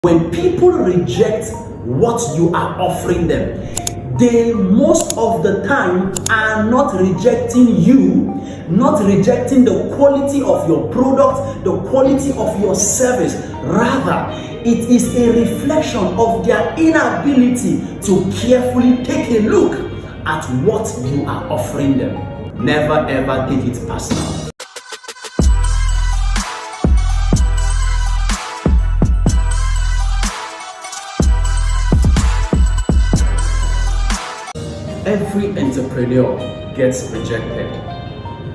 When people reject what you are offering them, they most of the time are not rejecting you, not rejecting the quality of your product, the quality of your service. Rather, it is a reflection of their inability to carefully take a look at what you are offering them. Never ever take it personal. Every entrepreneur gets rejected.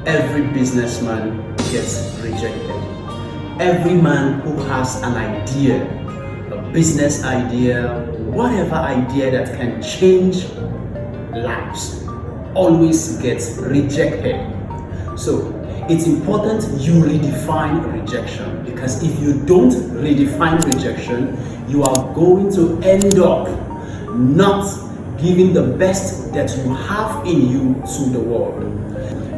Every businessman gets rejected. Every man who has an idea, a business idea, whatever idea that can change lives, always gets rejected. So it's important you redefine rejection, because if you don't redefine rejection, you are going to end up not giving the best that you have in you to the world.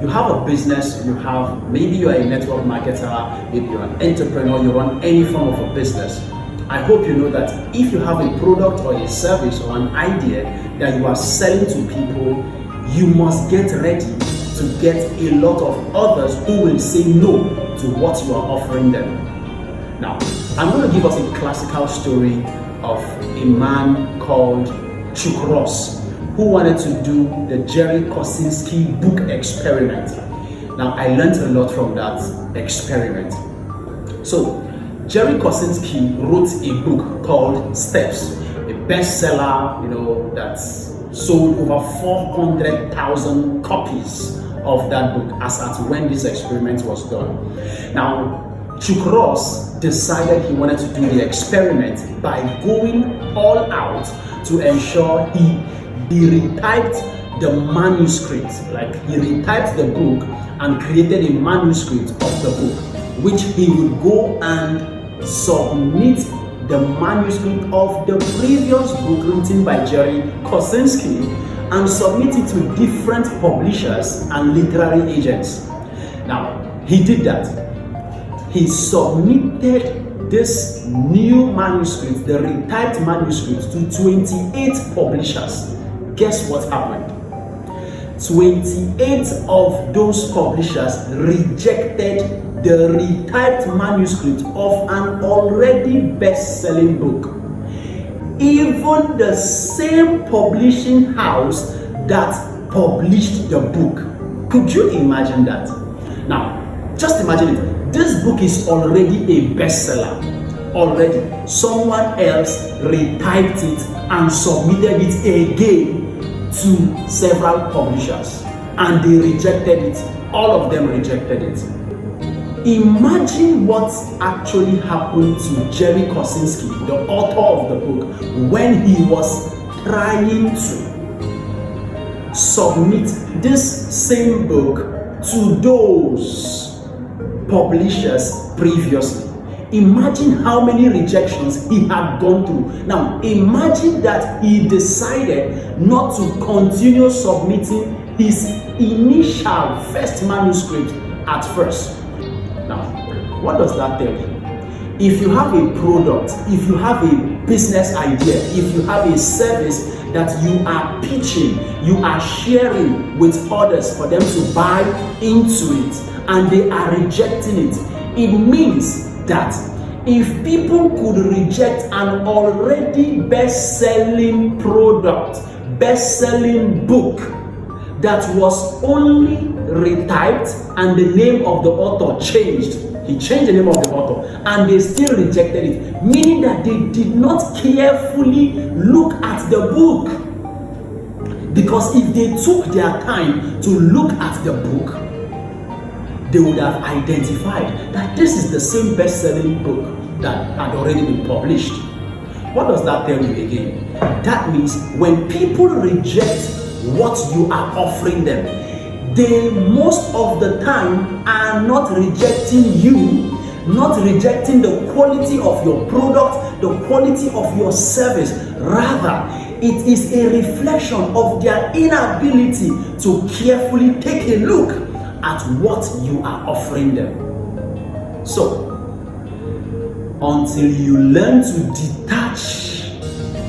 You have a business, maybe you are a network marketer, maybe you're an entrepreneur, you run any form of a business. I hope you know that if you have a product or a service or an idea that you are selling to people, you must get ready to get a lot of others who will say no to what you are offering them. Now, I'm going to give us a classical story of a man called Ross, who wanted to do the Jerry Kosinski book experiment. Now, I learned a lot from that experiment. So, Jerry Kosinski wrote a book called Steps, a bestseller, that sold over 400,000 copies of that book as at when this experiment was done. Now, Ross decided he wanted to do the experiment by going all out to ensure he retyped the manuscript, like he retyped the book and created a manuscript of the book, which he would go and submit the manuscript of the previous book written by Jerry Kosinski and submit it to different publishers and literary agents. Now, he did that. He submitted this new manuscript, the retyped manuscript, to 28 publishers. Guess what happened? 28 of those publishers rejected the retyped manuscript of an already best-selling book. Even the same publishing house that published the book. Could you imagine that? Now, just imagine it. This book is already a bestseller. Already, someone else retyped it and submitted it again to several publishers, and they rejected it. All of them rejected it. Imagine what actually happened to Jerry Kosinski, the author of the book, when he was trying to submit this same book to those publishers previously. Imagine how many rejections he had gone through. Now, imagine that he decided not to continue submitting his initial first manuscript at first. Now, what does that tell you? If you have a product, if you have a business idea, if you have a service that you are pitching, you are sharing with others for them to buy into it, and they are rejecting it, it means that if people could reject an already best-selling product, best-selling book that was only retyped and the name of the author changed, he changed the name of the author, and they still rejected it, meaning that they did not carefully look at the book. Because if they took their time to look at the book, they would have identified that this is the same best-selling book that had already been published. What does that tell you again? That means when people reject what you are offering them, they most of the time are not rejecting you, not rejecting the quality of your product, the quality of your service. Rather, it is a reflection of their inability to carefully take a look at what you are offering them. So, until you learn to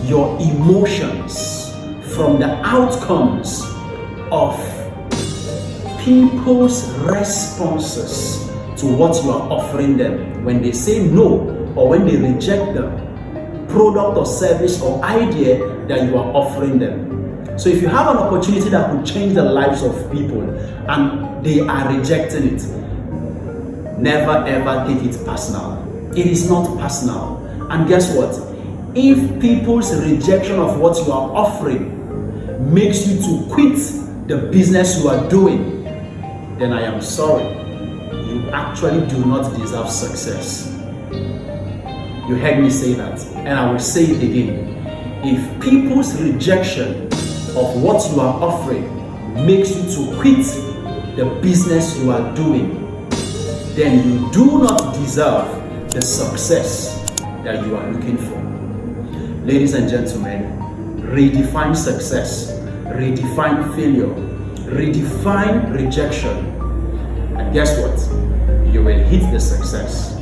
your emotions from the outcomes of people's responses to what you are offering them when they say no or when they reject the product or service or idea that you are offering them. So if you have an opportunity that could change the lives of people and they are rejecting it, never ever take it personal. It is not personal. And guess what? If people's rejection of what you are offering makes you to quit the business you are doing, then I am sorry. You actually do not deserve success. You heard me say that, and I will say it again. If people's rejection of what you are offering makes you to quit the business you are doing, then you do not deserve the success that you are looking for. Ladies and gentlemen, redefine success, redefine failure, redefine rejection, and guess what? You will hit the success.